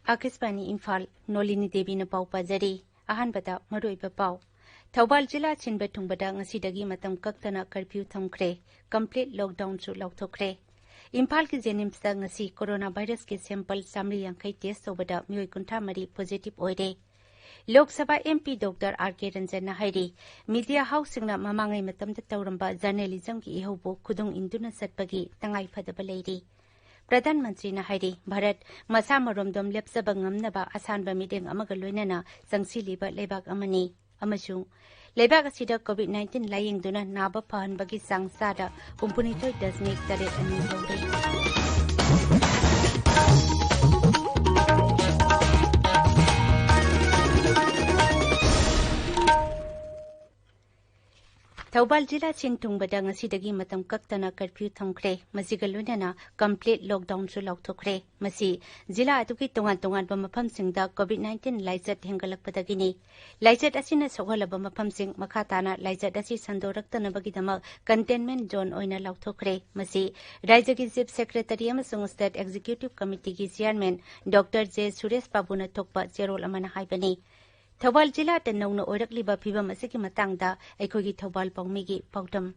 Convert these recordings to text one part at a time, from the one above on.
Akisbani Imphal Nolini Devi na pau pajari ahanbada maroiba pau Thawbal jila chinba thungbada ngasidagi matam kaktana curfew thamkre complete lockdown su lauthokre Imphal ki Jenims da ngasi coronavirus ke sample samri yankai test sobada mioi kuntha mari positive oire Lok Sabha MP Dr. R.K. Ranjan na hairi media house singna mamangai matam da tawramba journalism ki ihobo khudung induna satpagi tangai phadaba leiri Pradhan Mantri na hairi Bharat masa maromdom lepsaba ngamnaba asanba mideng amaga loinana sangsiliba lebak amani amasung lebak asida COVID-19 layengduna naba pahanbagi sangsada 68.8 ani lore Thawbal jila Chintungbada ngasidagi matam kaktana curfew thamkre masiga loinana complete lockdown su lauthokre masi jila atuki tongan ba mafamsingda COVID-19 laizat hengalakpadagini laizat asina soghalaba mafamsing makhatana laizat asi sandoraktanabagidama containment zone oina lauthokre masi rajyagi chief secretary amasung state executive committee gi chairman Dr. J Suresh Babuna thokpa jerol amana haibani Thawbal jila ta nauna oirakliba phibam asiki matangda aikhogi Thawbal pawmigi pawdam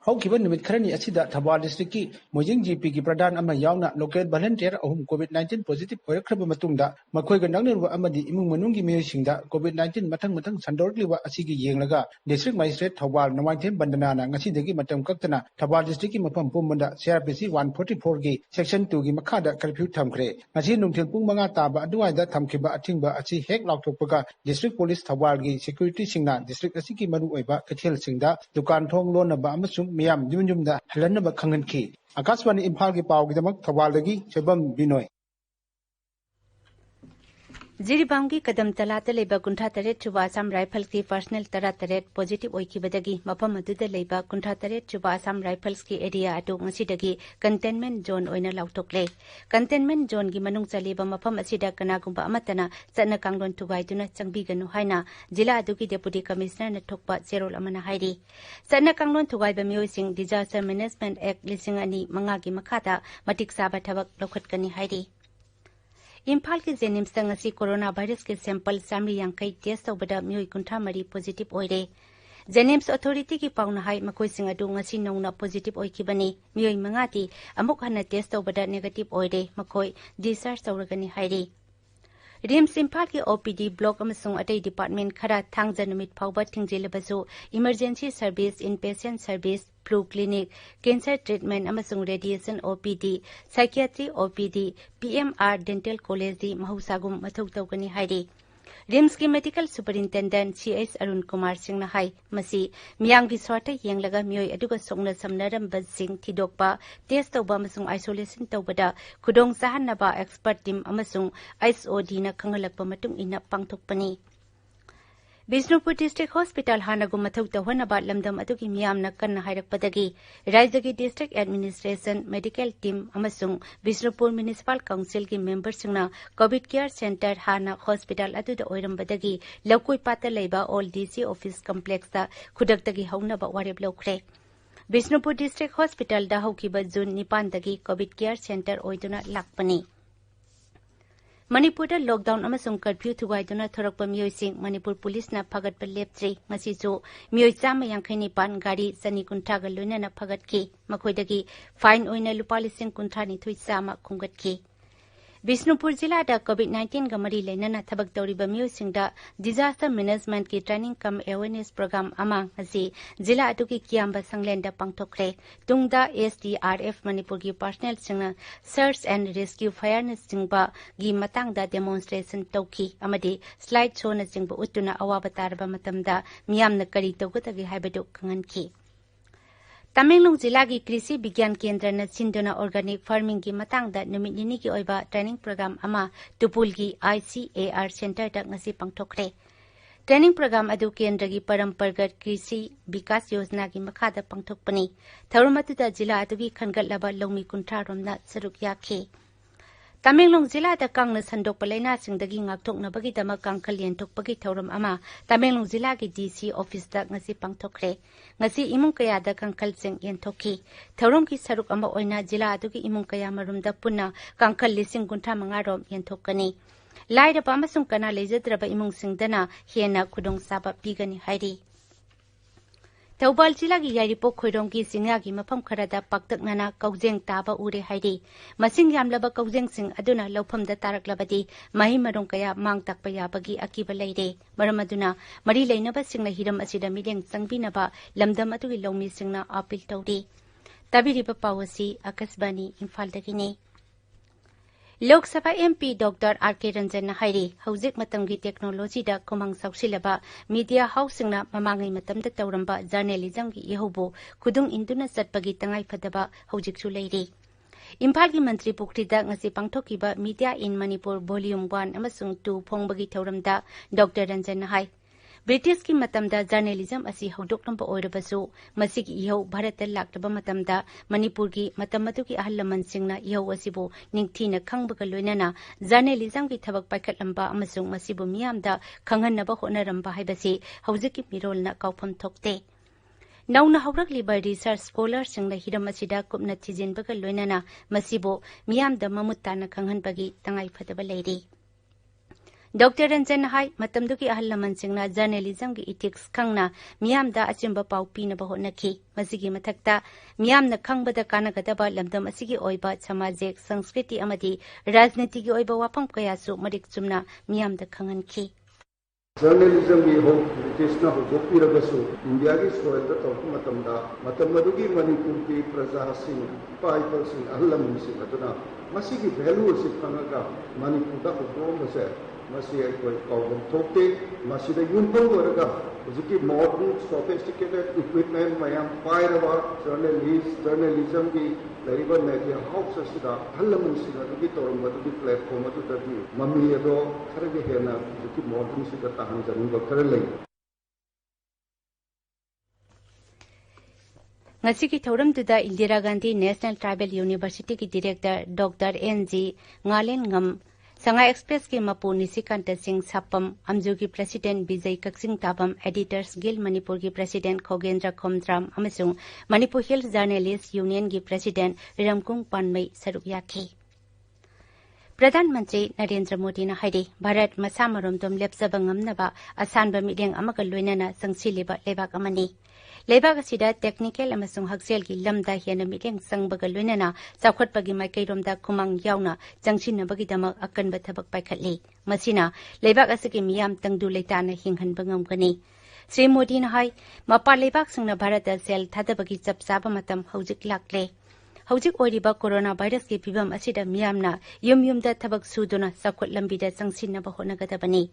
Haukiba numit kharani asida Thawbal district ki Mojing GP ki pradhan ama yauna local volunteer ahum COVID-19 positive oirakhraba matungda makhoiga nangnerwa amadi imung manunggi miyosingda COVID-19 mathang sandorliwa asigi yenglaga district magistrate Thawbal Nawaithem Bandana na ngasidagi matam kaktana Thawbal district ki mafam pumbanda CRPC 144 gi section 2 gi makhada curfew thamkre ngasi nungthil pung 5 taba aduwaida thamkiba athingba asi hek lauthokpaga district police Thawbal gi security singna district asigi maru oiba kathel singda dukan thong lonaba amasung Miyam Jumjumda Halanaba Kanganki. Akaswani Imphal ki pau gidamak Thawbaldagi Chebam Binoy. Jiribamgi kadam talata leba kuntha taret chuba Assam Rifles ki personal taret positive oikibadagi mafam aduda leba kuntha taret chuba Assam Rifles ki area atu ngasidagi containment zone oina lautokle containment zone gi manung chaleba mafam asida kanagumba amatana chana kanglon tugaiduna changbiganu haina jila adugi deputy commissioner na thokpa zerol amana hairi chana kanglon tugaiba miyosing disaster management act lising ani manga gi makhata matik saba thabak lokhatkani hairi Imphal ki Jenims da ngasi coronavirus ke sample samri yankai test sobada mioi kuntha mari positive oire Jenims authority ki pauna hai makoi singa du ngasi nauna positive oikibani mioi mangati amuk hana test sobada negative oire makoi discharge tawragani hairi Rims Imphal ki OPD block amasung atai department khara thangja numit phawba thingjilabasu emergency service inpatient service flu clinic cancer treatment amasung radiation OPD psychiatry OPD PMR dental college di mahusagum mathau tawgani hairi Rims ki medical superintendent CS Arun Kumar Singh na hai masi miyang gi swata yenglaga mioi aduga songna samnaram bazing thidokpa test tawba amasung isolation tawbada khudong sahanaba expert team amasung SOD na khangalakpa matung ina pangthokpani Bishnupur District Hospital Hanagu Mathau Tawanaba Lamdam Aduki Miyamna Kanna Hairakpadagi Rajyagi District Administration Medical Team Amasung Bishnupur Municipal Council ki members singna COVID Care Center Hana Hospital Aduda Oirambadagi Laukui Pata Laiba All DC Office Complex da Kudaktagi Haunaba Warib Lokre Bishnupur District Hospital da Haukiba June Nipandagi COVID Care Center Oiduna Lakpani Manipur da lockdown amasung curfew thugaiduna thorakpa miyosing Manipur police na phagatpa leptri ngasi jo miyoi chama yangkhaini pan gari chani kuntha ga loina na phagatki makhoidagi fine oina lupa lising kuntha ni thui chama khungatki Bishnupur jila da COVID-19 ga mari leinana thabak tawriba miyosingda disaster management ki training cum awareness program ama ngasi jila atuki kiamba sanglenda pangthokre tungda SDRF Manipur gi personnel singna search and rescue fairness singba gi matangda demonstration tawki amadi slide show na singba utuna awaba tarba matamda miyamna kari tawgatagi haibadu kanganki Tamenglong jila gi Krishi Vigyan Kendra na sindona organic farming gi matangda numit nini gi oiba training program ama Tupul gi ICAR center da ngasi pangthokre training program adu kendra gi parampargat krishi vikas yojana gi makhada pangthokpani tharumatu da jila adu gi khangatlaba longmi kuntra romna saruk yakhe Tamenglong Zilada Kangna Sandok Palena Singdagi Ngaktok Dama Kankal Yentok Tauram Ama, Tamenglong Zilagi DC Office da Ngasi Pangtokre, Ngasi Imungkaya da Kankal Sing Yentoki, Taurumki Saruk Ama Oina Zila Aduki Imungkaya Marumda Puna, Kankal Lising Gunta Mangarom Yentokani. Laida Pamasung Kana Lezadraba Imung Singdana, Hiena Kudong Saba Pigani Haidi. Taubal Jilagi Yaripo Koidongi Singagi Mapam Karada Paktak Nana Kauzeng Taba Ure Haidi. Masing Yamlaba Kauzeng Sing Aduna Lopam the Tarak Labadi, Mahimarong Kaya Mang Takpaya Bagi Akiba Lady, Maramaduna, Mari Lainaba Singla Hiram Asida Mideng Sangbinaba, Lamdamatu Lomi Singna Apil Taudi. Tabiriba Pawasi, Akasbani, Imphal Dagini. Lok Sabha MP Dr. R.K. Ranjan Hairi, Hauzik Matamgi Technology da Kumang Sausilaba, Media Housing na Mamangai Matam da Tauramba, Journalism ki Yehobo, Kudung Induna Satpagi Tangai Padaba, Haujik Sulairi. Imphal ki Mantri Pukrida ngasi pangthokiba Media in Manipur Volume 1 amasung 2 Phongbagi Tauramda, Dr. Ranjan Hai. British ki matamda journalism asi hodok namba oirabasu masigi ihau Bharat laktaba matamda Manipur ki matamatu ki ahallaman singna ihau asibu ningthina khangbaga loinana journalism ki thabak paikhat lamba amasung masibu miyamda khanghanaba honaramba haibasi haujiki mirolna kaufam thokte Nauna haurakliba research scholar singna hiram asida kupna thijinbaga loinana masibu miyamda mamuttana khanghanbagi tangai phadaba leiri Dr. Ranjan Hai, Matamduki Ahalaman Singna, journalism ki ethics Kangna, Miamda Achimba Pau Pina Bahonaki, Masigi Matakta, Miamna Kangbada Kanagadaba, Lamdam Asigi Oiba, Samajek, Sanskriti Amadi, Rajnitiki Oiba Wapam Kayasu, Madik Sumna, Miamda Kanganki. Journalism we hope British na hopi ragasu India ki soil da tawku matamadagi Manipur ki praja sing people sing ahalaman sing atuna masigi value si khanaga Manipur da hopi base Masi koi kaugam thokte masi da yumpong waraga jiki modern sophisticated equipment mayam pairawa journalism ki lariba media house asida halaman sida ki torma ki platform atu tabi mami ado kharage hena jiki modern sida tahan janung ba kharalai Ngasi ki thoram tuda Indira Gandhi National Tribal University ki director Dr. N.G. Ngalen Ngam Sanga Express ki Mapu Nisikanta Singh Sapam, Amju ki President Vijay Kaksing Tabam, Editors Guild Manipur ki President Khogendra Khomdram, Amasung Manipur Hills Journalists Union ki President Ramkung Panmai Sarukyaki. Pradhan Mantri Narendra Modi na haidi Bharat Masamarom Dom Lepsaba Ngamnaba Asanba Mideng Amaga Luinana Sangsiliba Lebak Amani. Lebak asida technical amasung haksel ki lamda hiana mideng sangbaga luinana chawkhatpagi maikairomda kumang yauna jangsinabagi damak akanba thabak paikhatli masina lebak asiki miyam tangdu leitana hinghanba ngamgani Sri Modi na hai mapa lebak singna Bharata sel thadabagi chapsaba matam haujik lakle Haujik oiriba coronavirus ki phibam asida miyamna yumda thabak suduna sakhot lambida jangsinaba honagadabani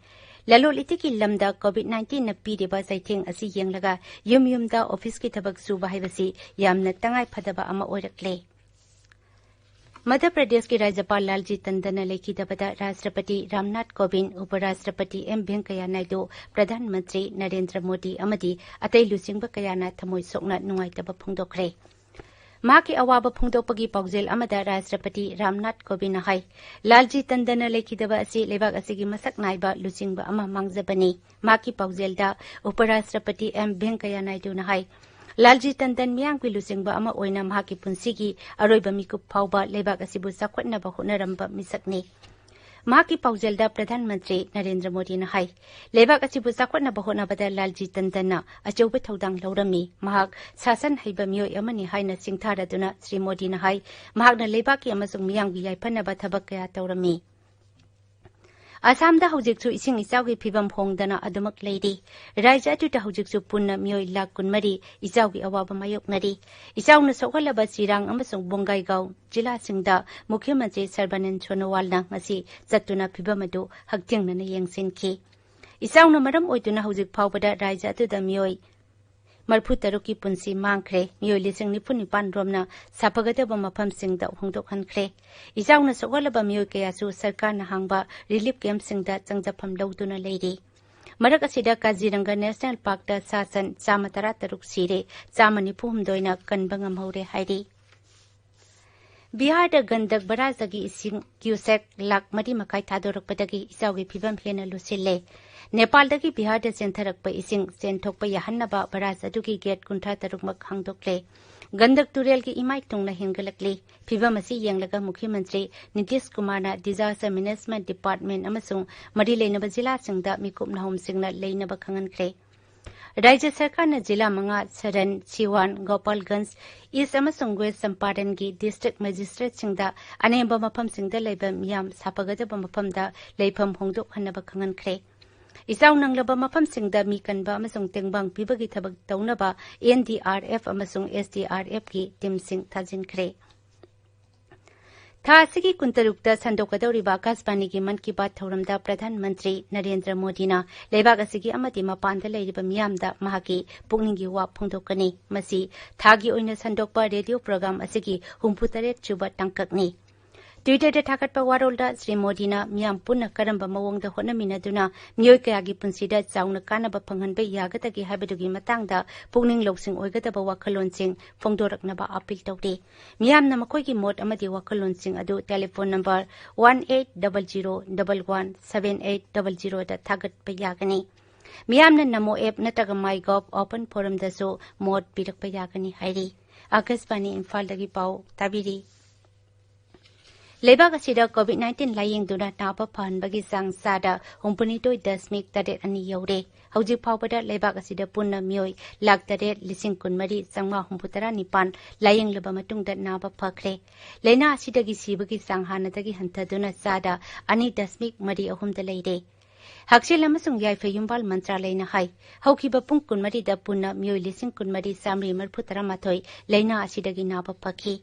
Lalo litiki lamda COVID-19 na piriba saiting asi yenglaga yumda office ki thabak suba haibasi yamna tangai phadaba ama oirakle Madhya Pradesh ki Rajyapal Lalji Tandon na lekhidabada Rashtrapati Ramnath Kovind Uparashtrapati M Venkaiah Naidu Pradhan Mantri Narendra Modi amadi atai lusingba kayana thamoi sokna nungaitaba phongdokre Maki awaba phongdokpagi paujel amada Rashtrapati Ramnath Kovind hai Lalji Tandon lekhidaba asi lebak asigi masak naiba lusingba ama mangjabani Maki paujelda Uparashtrapati M Venkaiah Naidu na hai Lalji Tandon miyang ki lusingba ama oina mahaki punsigi aroiba mikup phauba lebak asibu sakhwatnaba honaramba misakni Mahaki paujelda Pradhan Mantri Narendra Modi na hai lebak asibu sakhwatnaba honabada Lalji Tandon na achauba thodang laurami mahak sasan haiba miyoi amani haina singtharaduna Sri Modi na hai mahakna lebaki amasung miyang gi yaiphanaba thabak kaya taurami Asamda haujikchu ising isaugi phibam hongdana adumak leidi Rajya atu ta haujikchu punna miyoi lakh kunmari isaugi awaba mayoknari isauna sokhalaba sirang amasung Bongaigaon jila singda Mukhya Mantri Sarbanand Sonowal na ngasi chattuna phibam adu haktingnana yengsinki isauna maram oituna haujik phawbada rajya atu da miyoi Marphu taruki punsi mangkre miyoi lising nipuni pandromna sapagadaba mafamsingda hongdokhankre isauna sokhalaba miyoi kayasu sarkarna hangba relief camp singda changjafam lawduna leiri marak asida Kaziranga National Park da sasan chama 13 sire chama 94 kanba ngamhore hairi Bihar Gandak बराजगी इसिंग cusec lakh मरी मकाई थादोरकपदगी इसाउगी फिबम हेना लुसिल्ले नेपाल बिहार चेंथरकप इसिंग चेंथोकप याहन्नबा बराज अदुगी गेट कुंथा तरुकमक हांगदोकले गंदक तुरेल की इमाई तुंगना हेंगलकले फिबम असी यंगलगा मुख्यमंत्री Nitish Kumar disaster management department अमसुंग मरी लेनब जिला सिंगदा मिकुप नहोम सिंगना लेनब खंगनख्रे राज्य सरकार ने जिला मंगा सरन सिवान गोपालगंज ईस्ट अमसुंग वेस्ट चंपारण की डिस्ट्रिक्ट मजिस्ट्रेट सिंगदा अनेब मफम सिंगदा लेब मियाम सापगदब मफमदा लेफम होंदोक हन्नब खंगनख्रे इसाउ नंगलब मफम सिंगदा मी कनबा अमसुंग तेंगबांग पिबगी थबक तौनबा एनडीआरएफ अमसुंग एसडीआरएफ की टीम सिंग थाजिनख्रे थासिगी कुंतरुक्ता संदोकदौरिबा आकाशवाणी की मन की बात थौरमदा प्रधानमंत्री नरेंद्र मोदीना लेबाग असिगी अमदी मपानदा लेरिबा मियामदा महाकी पुगनिंगी वा फोंदोकनी मसी थागी ओइना संदोकपा रेडियो प्रोग्राम असिगी 63 चुबा टंककनी ट्विटर थाकटपा वारोलदा श्री मोदीना मियाम पुन्ना करंबा मवोंगदा होनमिनदुना मियोय कयागी पुंसीदा चाउना कानबा फंगहनबा यागदगी हाइबदुगी मतांगदा पुगनिंग लौसिंग ओइगदबा वाखलोनसिंग फोंदोरकनबा अपील तौदे मियामना मखोयगी मोट अमदी वाखलोनसिंग अदु टेलीफोन नंबर 1800117800 दा थागटपा यागनी मियामना नमो ऐप नतगा माइगॉव ओपन फोरम दसो मोट पिरकपा यागनी हाइरी आकाशवाणी इम्फालदगी पाउ ताबिरी लेबाग असिदा कोविड-19 लायेंगदुना नाबा फहनबगी चांग सादा 62.8 यौरे हौजिक फावबदा लेबाग असिदा पुन्ना मियोय लाख 8,13,959 लायेंगलबा मतुंगदा नाबा फखरे लेना असिदगी सिबगी चांग हानदगी हंथदुना सादा 2.3 लेरे हक्सेल अमसुंग याइफे युम्बाल मंत्रालयना हाई हौकिबा पुंग 13 दा पुन्ना मियोय 19,338 लेना असिदगी नाबा फखी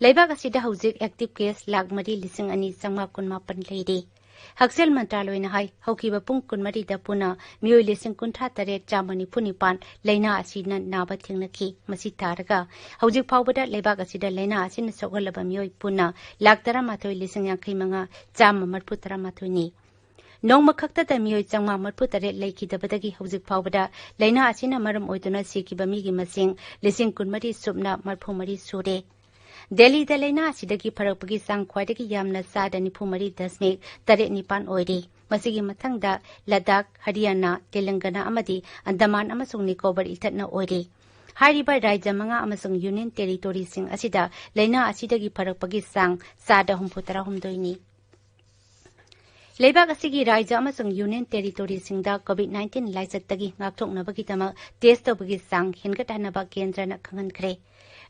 लेबाग असिदा हौजिक एक्टिव केस लाख 2,2,918 लेरे हक्सेल मंत्रालयना हाई हौकिबा पुंग 13 दा पुना मियोय 19,38,919 लेना असिना नाबा थेंगनखी मसि तारगा हौजिक फावबदा लेबाग असिदा लेना असिना सोगलबा मियोय पुना लाख 13,85,913 नि नौमा खक्तदा मियोय 238 लेखिदबदगी हौजिक फावबदा लेना असिना मरम ओइदुना सिकिबा मिगी मसिंग 19,000 सुबना 43 सुरे दिल्ली लेना असिदगी फरकपगी चांग ख्वाइदगी यामना सादा 93.9 ओइरे मसिगी मथंगदा लद्दाख हरियाणा तेलंगाना अमदी अंडमान अमसुंग निकोबार इथतना ओइरे हाइरिबा राज्य मंगा अमसुंग यूनियन टेरिटोरी सिंग असिदा लेना असिदगी फरकपगी चांग सादा 63 लेबाग असिगी राज्य अमसुंग यूनियन टेरिटोरी सिंगदा कोविड-19 लाइचतगी ngaktoknabagidama टेस्ट तौबगी चांग हेनगटहनबा केंद्रना खंगनख्रे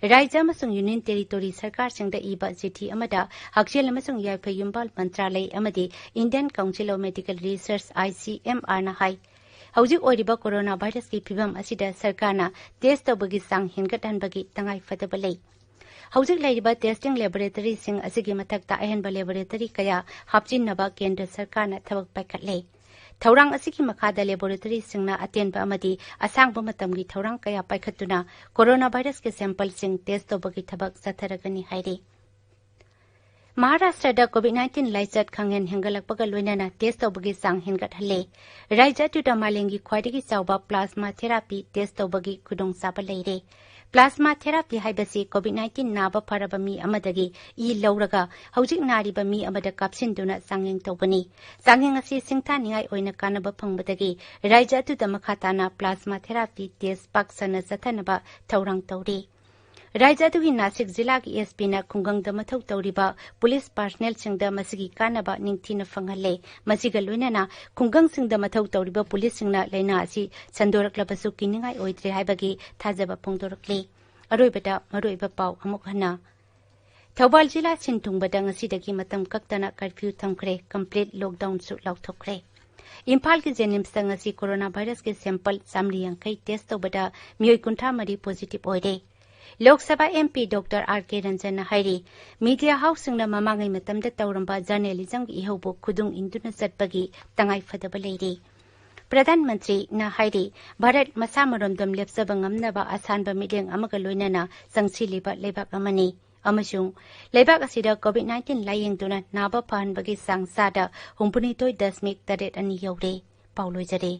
राज्य अमसुंग यूनियन टेरिटोरी सरकार सिंगदा इबा चिठी अमदा हक्सेल अमसुंग याइफे युम्बाल मंत्रालय अमदी Indian Council of Medical Research ICMR ना हाई हौजिक ओइरिबा कोरोना वायरस की फिबम असिदा सरकारना टेस्ट तौबगी चांग हेनगटहनबगी तंगाई फदबा लई हौजिक लाइरिबा टेस्टिंग लैबोरेटरी सिंग असिगी मथक्ता अहनबा लैबोरेटरी कया हापचिननबा केंद्र सरकारना थबक पाइखटले थौरांग असिगी मखादा लैबोरेटरी सिंगना अतेनबा अमदी असांगबा मतमगी थौरांग कया पाइखतुना कोरोना वायरस के सैंपल सिंग टेस्ट तौबगी थबक सथरगनी हाइरे महाराष्ट्र कोविड-19 लाइचत खंगेन हेंगलकपगा लोइनाना टेस्ट तौबगी चांग हेनगटहले राज्य तुदा मालेंगी ख्वाइदगी चावबा प्लाज्मा थेरापी टेस्ट तौबगी खुदोंचाबा लेरे प्लाज्मा थेरापी हाइबसी कोविड-19 नाबा फरबा मी अमदगी ई लौरगा हौजिक नारिबा मी अमदा कापसिनदुना चांगेंग तौबनी चांगेंग असि सिंगथानिंगाई ओइना कानबा फंगबदगी राज्य तुदा मखाताना प्लाज्मा थेरापी टेस्ट पाक्सना जथनबा थौरांग तौरे राज्य अदुगी नासिक जिला की एसपी ना खुंगंगदा मथौ तौरिबा पुलिस पर्सनल सिंगदा मसिगी कानबा निंगथिना फंगहले मसिगा लोइनाना खुंगंग सिंगदा मथौ तौरिबा पुलिस सिंगना लेना असि संदोरकलबसु किनिंगाई ओइद्रे हाइबगी थाजबा फोंदोरकले अरोइबदा मरोइबा पाउ अमुक हना थौबाल जिला सिंथुंगबदा ngasiदगी मतम कक्तना कर्फ्यू थमख्रे कंप्लीट लॉकडाउन सु लाउथोखरे इम्फाल की जेनिम्स ngasi कोरोना वायरस के सैंपल 350 टेस्ट तौबदा मियोय 53 पॉजिटिव ओइरे Lok Sabha MP doctor RK Ranjan हाइरी मीडिया हाउस सिंगना ममांगै मतमदा तौरंबा जर्नलिज्म की इहौबो खुदुंग इंदुना चटपगी तंगाई फदबा लेरे प्रधानमंत्री ना हाइरी भारत मसा मरोमदम लेप्सबा ngamnaba असानबा मिडेंग अमगा लोइनाना संगसिलिबा लेबाक अमनी अमसुंग लेबाक असिदा कोविड-19 लायेंगदुना नाबा फहनबगी चांग सादा 62.8 यौरे पाउलोइजरे